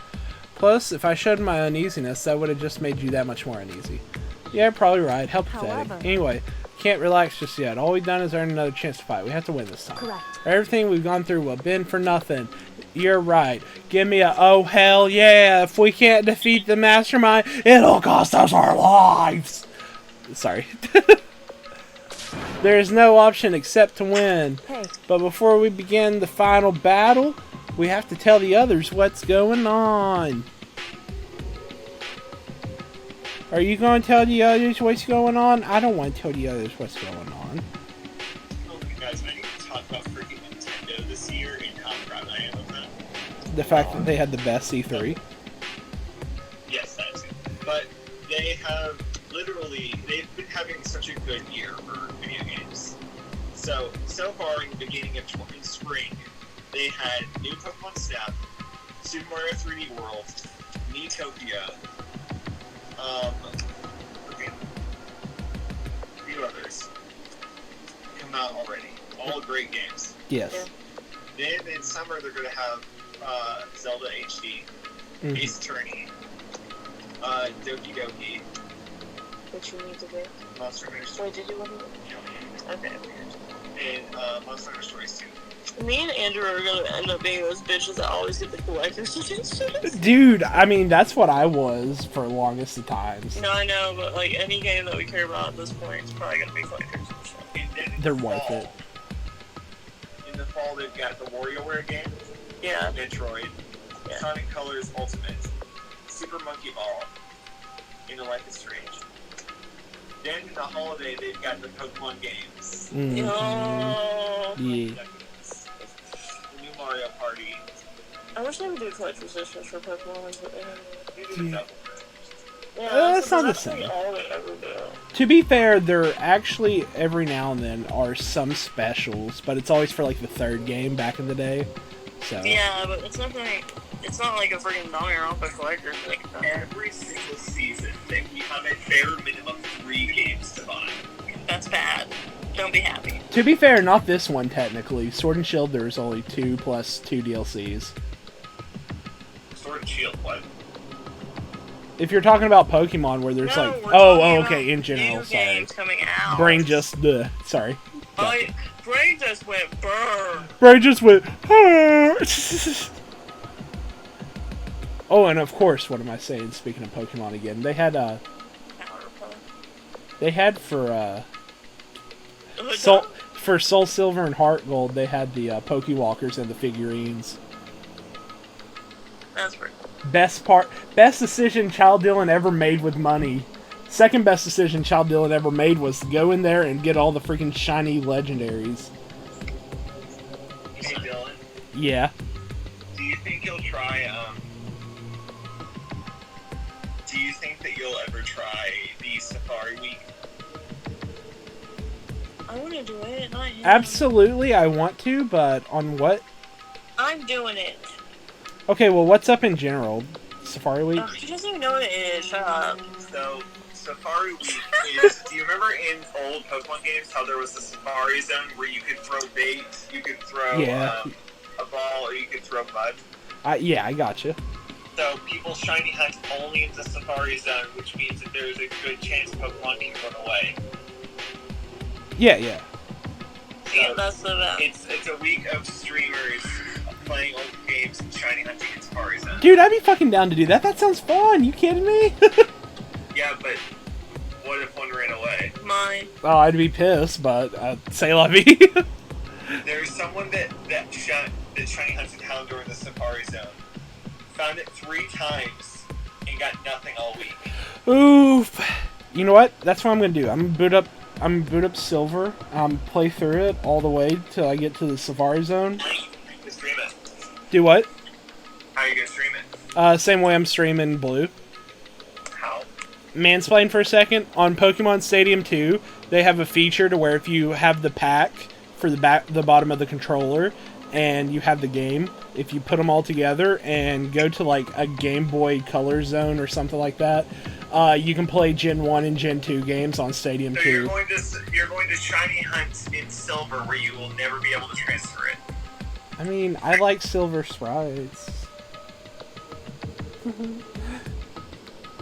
Plus, if I showed my uneasiness, that would have just made you that much more uneasy. Yeah, probably right. How pathetic. However. Anyway, can't relax just yet. All we've done is earn another chance to fight. We have to win this time. correct. Everything we've gone through will have been for nothing. You're right. Give me a oh hell yeah. If we can't defeat the mastermind, it'll cost us our lives. Sorry. There is no option except to win. Hey, But before we begin the final battle, we have to tell the others what's going on. Are you going to tell the others what's going on? I don't want to tell the others what's going on. Oh, you guys, I need to talk about freaking Nintendo this year and how proud I am of them. The fact that they had the best E3. Yes, that too. But they have they've been having such a good year for video games. So far in the beginning of spring, they had new Pokemon Snap, Super Mario 3D World, Miitopia, okay, a few others come out already. All great games. Yes. Then in summer they're going to have Zelda HD, Ace Attorney, Doki Doki, What you need to do? Monster Hunter Wait, Stories, did you want to? Okay, and Monster Hunter Stories 2. Me and Andrew are gonna end up being those bitches that always get the collector's editions. Dude, I mean, that's what I was for the longest of times. No, I know, but like any game that we care about at this point is probably gonna be collector's edition. And then in They're the worth fall- it. In the fall, they've got the WarioWare game, Yeah. Metroid, Yeah. Sonic Colors Ultimate, Super Monkey Ball, and The Life is Strange. Then in the holiday, they've got the Pokemon games. Oh, Yeah. The new Mario Party. I wish they would do collector's editions for Pokemon. But They do the double. yeah, That's not the that's same. really all they ever do. To be fair, there actually every now and then are some specials, but it's always for like the third game back in the day. So Yeah, but it's not like a freaking Danganrompa collector's thing. Every single season, they have a bare minimum 3 games to buy. That's bad. Don't be happy. to be fair, not this one technically. Sword and Shield, there's only 2 plus 2 DLCs. Sword and Shield, what? If you're talking about Pokemon, where there's No, like, we're oh, talking okay, about in general, new sorry. games coming out. Brain just, sorry. Brain just went burr. Brain just went, Oh, and of course, what am I saying? Speaking of Pokemon again, they had for Soul Silver and Heart Gold, they had the Pokewalkers and the figurines. That's pretty cool. Best decision Child Dylan ever made with money. Second best decision Child Dylan ever made was to go in there and get all the freaking shiny legendaries. Hey, Dylan, Yeah. do you think you'll try, do you think that you'll ever try the Safari Week? I want to do it, not him. Absolutely, I want to, but on what? I'm doing it. Okay, well, what's up in general? Safari Week? He doesn't even know what it is. Shut up. So, Safari Week is, do you remember in old Pokemon games how there was the Safari Zone where you could throw bait, you could throw Yeah. a ball, or you could throw mud? Yeah, I gotcha. So people shiny hunt only in the Safari Zone, which means that there's a good chance Pokemon can run away. Yeah. Yeah, So that's the best. it's a week of streamers playing old games and shiny hunting in Safari Zone. Dude, I'd be fucking down to do that. That sounds fun. You kidding me? Yeah, but what if one ran away? Mine. Oh, I'd be pissed, but say la vie. There's someone that shiny hunted Houndour in the Safari Zone. Found it 3 times and got nothing all week. Oof. You know what? That's what I'm gonna do. I'm gonna boot up Silver. Play through it all the way till I get to the Safari Zone. How are you gonna stream it? Do what? How are you gonna stream it? Same way I'm streaming Blue. How? Mansplain for a second. On Pokemon Stadium 2, they have a feature to where if you have the pack for the bottom of the controller, and you have the game, if you put them all together and go to like a Game Boy Color Zone or something like that, you can play Gen 1 and Gen 2 games on Stadium So 2. you're going to shiny hunt in Silver where you will never be able to transfer it. I mean, I like Silver sprites.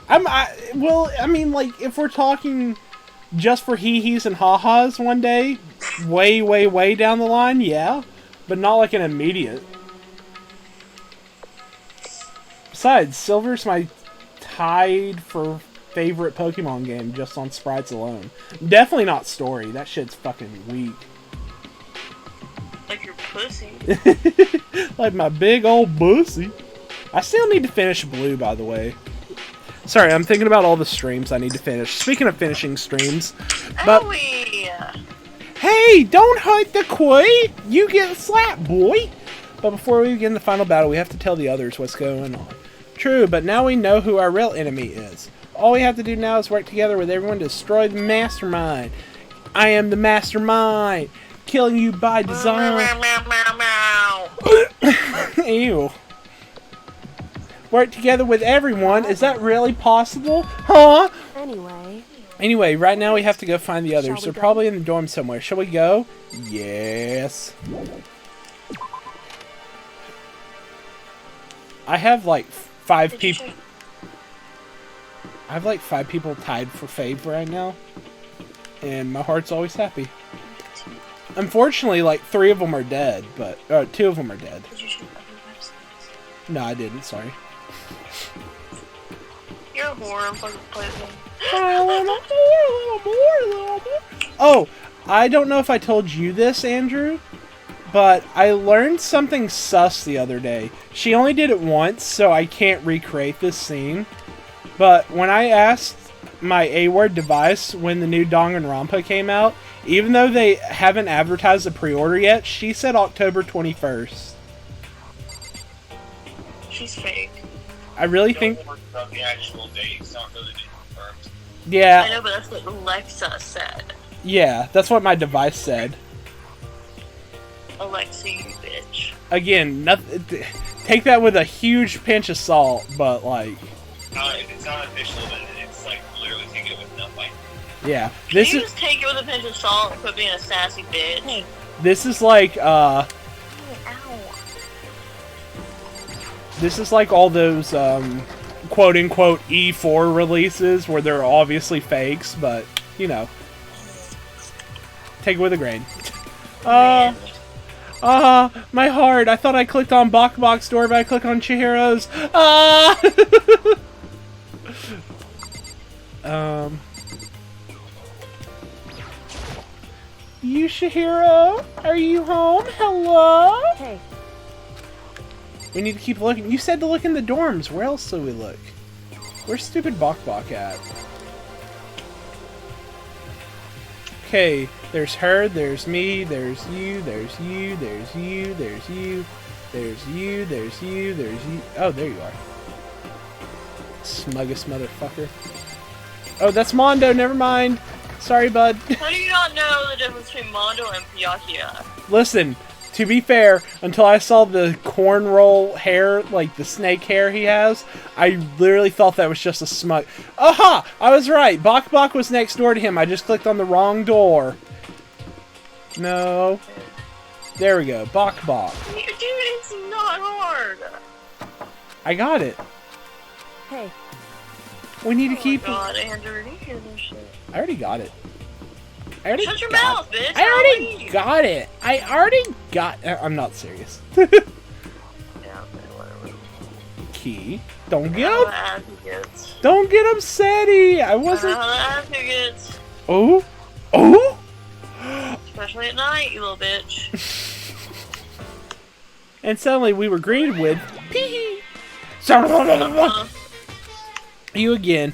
I mean, like, if we're talking just for hee-hees and ha-has one day, way down the line, yeah. But not like an immediate. Besides, Silver's my tied for favorite Pokemon game just on sprites alone. Definitely not story. That shit's fucking weak. Like your pussy. Like my big old pussy. I still need to finish Blue, by the way. Sorry, I'm thinking about all the streams I need to finish. Speaking of finishing streams, but Owie! hey, don't hurt the koi! You get slapped, boy! But before we begin the final battle, we have to tell the others what's going on. True, but now we know who our real enemy is. All we have to do now is work together with everyone to destroy the mastermind. I am the mastermind, killing you by design. Ew. Work together with everyone? Is that really possible? Huh? Anyway, right now we have to go find the others. They're probably in the dorm somewhere. Shall we go? Yes. I have like 5 people. I have like 5 people tied for fave right now. And my heart's always happy. Unfortunately, like 3 of them are dead, but 2 of them are dead. No, I didn't. Sorry. You're a whore. I'm fucking playing. Oh, I don't know if I told you this, Andrew, but I learned something sus the other day. She only did it once, so I can't recreate this scene. But when I asked my A-word device when the new Danganrompa came out, even though they haven't advertised the pre-order yet, she said October 21st. She's fake. I really think... Don't worry about the actual date. It's not really confirmed. Yeah. I know, but that's what Alexa said. Yeah, that's what my device said. Alexa, you bitch. Again, take that with a huge pinch of salt, but like... If it's not official, then it's like literally take it with nothing. Yeah. Can you just take it with a pinch of salt and quit being a sassy bitch? This is like, Ow. This is like all those, quote-unquote E4 releases where they're obviously fakes, but, you know. Take it with a grain. My heart. I thought I clicked on Bok Store, but I clicked on Chihiro's. Chihiro? Are you home? Hello? Hey. We need to keep looking. You said to look in the dorms. Where else do we look? Where's stupid Bok at? Okay, there's her, there's me, there's you, there's you, there's you, there's you, there's you, there's you, there's you. Oh, there you are. Smuggest motherfucker. Oh, that's Mondo, never mind. Sorry, bud. How do you not know the difference between Mondo and Pyakia? Listen, to be fair, until I saw the cornroll hair, like the snake hair he has, I literally thought that was just a smug. Aha! I was right. Bok was next door to him. I just clicked on the wrong door. No. There we go. Bok. Dude, it's not hard. I got it. Hey, We need to Oh keep. my god, Andrew, you hear this shit? I already got it. I already Shut your got mouth, bitch! I already leave. got it. I already got. I'm not serious. Yeah, okay, whatever. Key. Don't I get know up. the ass he gets. Don't get upsetty. I I know wasn't. how the ass he gets. Oh. Oh. Especially at night, you little bitch. And suddenly we were greeted with pee. You again.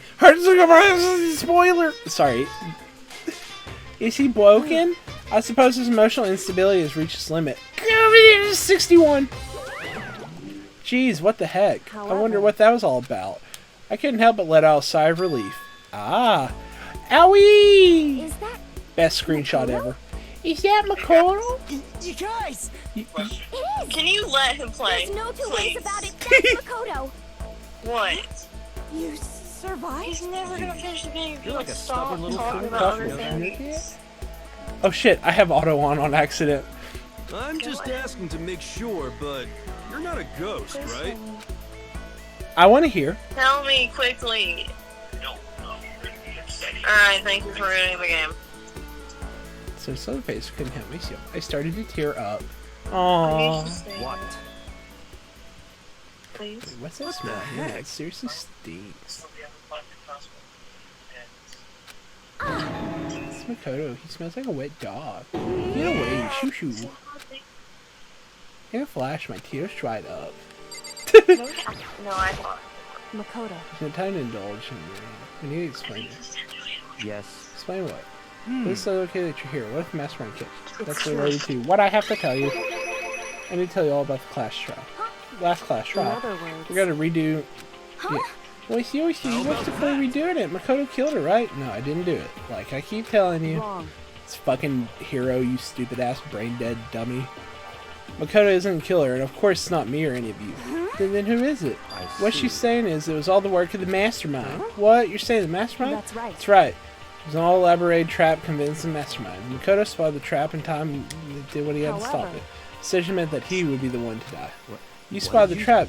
Spoiler. Sorry. Is he broken? I suppose his emotional instability has reached its limit. 61. Jeez, what the heck? I wonder what that was all about. I couldn't help but let out a sigh of relief. Ah. Owie! is that Best screenshot ever. Is that Makoto? You guys! it is? Can you let him play? There's no two please? ways about it. That's Makoto. What? You survived? He's never gonna finish the game if you You're like like a stop stubborn little talking fool. about other Talking things. Oh shit, I have auto on accident. I'm just asking to make sure, but you're not a ghost, right? I want to hear. Tell me quickly. Alright, thank you for ruining the game. So Soulface couldn't help me, so I started to tear up. I Aww. need to stay What? here, please. What's that smell? Man, that seriously stinks. It's Makoto. He smells like a wet dog. Get away, shoo shoo. In a flash, my tears dried up. No, I thought. Makoto. There's no time to indulge in we need to explain it. Yes. Explain what? It's so okay that you're here. What if the mastermind kicks? That's related to what I have to tell you. I need to tell you all about the class trial. Last class In trial. other words. We gotta redo. Yeah. Oishi, what's the point of redoing it? Makoto killed her, right? No, I didn't do it. Like I keep telling you. Wrong. It's fucking hero, you stupid ass brain dead dummy. Makoto isn't a killer, and of course it's not me or any of you. Then who is it? What she's saying is it was all the work of the mastermind. What? You're saying the mastermind? That's right. That's right. It was an all elaborated trap convincing the mastermind. Makoto spotted the trap in time and did what he had to stop However- it. Decision meant that he would be the one to die. You What spotted did the you- trap.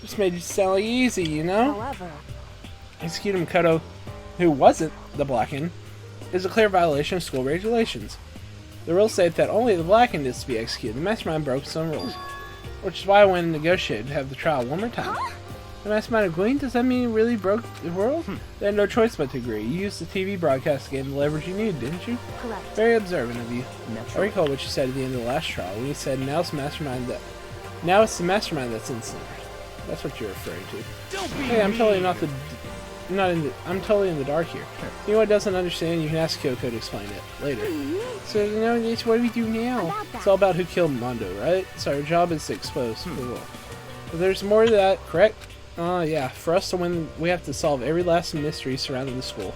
Just made it sound like easy, you know? However, Executing Makoto, who wasn't the Blackened, is a clear violation of school regulations. The rules state that only the Blackened is to be executed. The mastermind broke some rules, which is why I went and negotiated to have the trial one more time. The mastermind agreed? Does that mean it really broke the rules? They had no choice but to agree. You used the TV broadcast to gain the leverage you needed, didn't you? correct. Very observant of you. I Naturally. recall what you said at the end of the last trial when you said now it's the mastermind that's in sinners. That's what you're referring to. Don't be Hey, I'm totally mean. I'm totally in the dark here. Anyone doesn't understand, you can ask Kyoko to explain it later. So, it's what do we do now? About that. It's all about who killed Mondo, right? So our job is to expose the world. But there's more to that, correct? Yeah. For us to win, we have to solve every last mystery surrounding the school.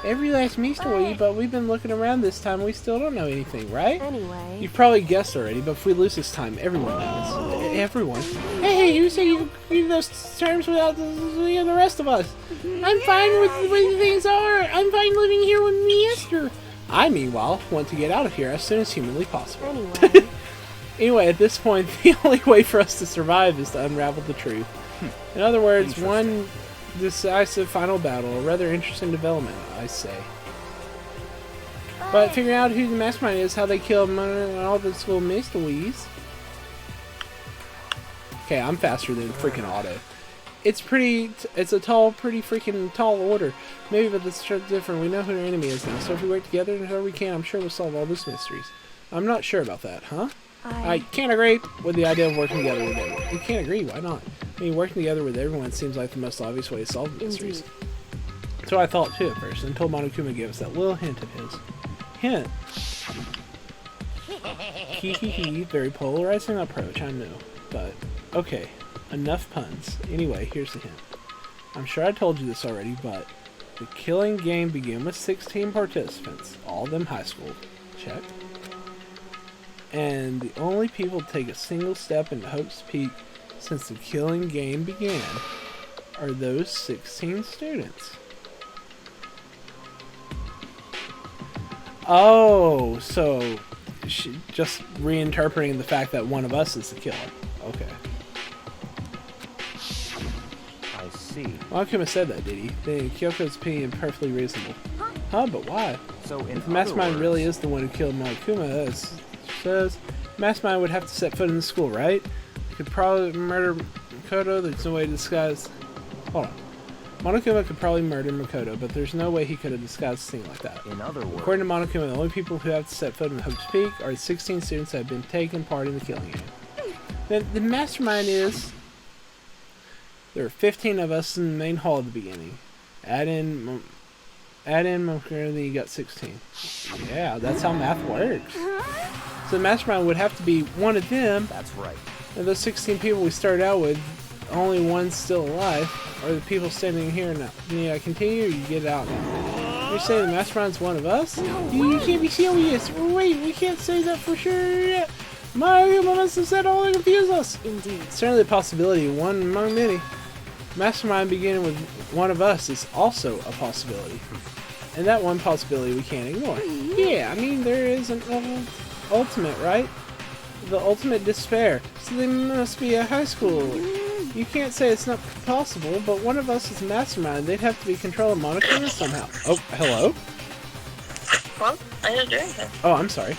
Every last mystery, but we've been looking around this time, we still don't know anything, right? Anyway, You've probably guessed already, but if we lose this time, everyone knows. Everyone. Hey, you say you use those terms without the rest of us. I'm fine with the way things are. I'm fine living here with me, Esther. I, meanwhile, want to get out of here as soon as humanly possible. anyway, Anyway, at this point, the only way for us to survive is to unravel the truth. In other words, one decisive final battle, a rather interesting development, I say. But figuring out who the mastermind is, how they killed all the school mysteries. Okay, I'm faster than freaking Auto. It's a pretty freaking tall order. Maybe, but it's different. We know who our enemy is now, so if we work together and however we can, I'm sure we'll solve all these mysteries. I'm not sure about that, huh? I can't agree with the idea of working together with everyone. You can't agree, why not? I mean, working together with everyone seems like the most obvious way to solve the mysteries. Indeed. So I thought too at first, until Monokuma gave us that little hint of his. Hint! Hee hee hee, very polarizing approach, I know. But, okay, enough puns. Anyway, here's the hint. I'm sure I told you this already, but the killing game began with 16 participants, all of them high school. Check. And the only people to take a single step into Hope's Peak since the killing game began are those 16 students. Oh, so just reinterpreting the fact that one of us is the killer. Okay. see. Monokuma said that, did he? Then Kyoko's opinion perfectly reasonable. Huh? But why? So in If the mastermind other really words- is the one who killed Monokuma, as she says, the mastermind would have to set foot in the school, right? He could probably murder Makoto. There's no way to disguise. Hold on. Monokuma could probably murder Makoto, but there's no way he could have disguised a thing like that. In other words, According to Monokuma, the only people who have to set foot in Hope's Peak are the 16 students that have been taking part in the killing unit. The mastermind is... There were 15 of us in the main hall at the beginning. Add in Makoto, then you got 16. Yeah, that's how math works. So the mastermind would have to be one of them. that's right. And those 16 people we started out with, only one's still alive. Are the people standing here now? Need I continue or you get out now? You're saying the mastermind's one of us? You can't be serious. Wait, we can't say that for sure yet. Monokuma must have said all to confuse us. Indeed. Certainly a possibility, one among many. Mastermind beginning with one of us is also a possibility. And that one possibility we can't ignore. Yeah, I mean, there is an ultimate, right? The ultimate despair. So they must be a high schooler. You can't say it's not possible, but one of us is mastermind. They'd have to be controlling Monokuma somehow. Oh, hello? Well, I didn't do anything. Oh, I'm sorry.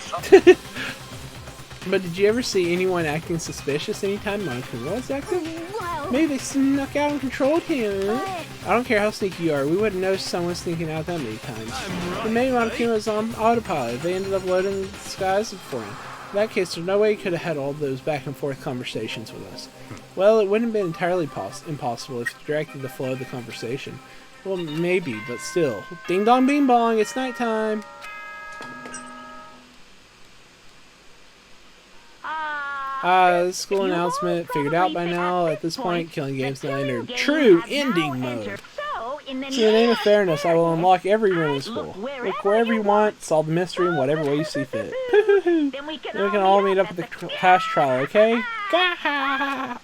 But did you ever see anyone acting suspicious anytime Monokuma was active? Well, Maybe they snuck out and controlled him. but I don't care how sneaky you are, we wouldn't notice someone sneaking out that many times. I'm right, But maybe right? Monokuma was on autopilot. They ended up loading the disguise for him. In that case, there's no way he could have had all those back and forth conversations with us. Well, it wouldn't have been entirely impossible if he directed the flow of the conversation. Well, maybe, but still. Ding dong bing bong, it's nighttime. School announcement. Figured out by now. At this point, killing games now entered true ending mode. So, in the So in the name of fairness, I will unlock every room in the school. Look wherever you want, solve the mystery in whatever way you see fit. then we can Then we can all meet up at the class trial, okay? Gah!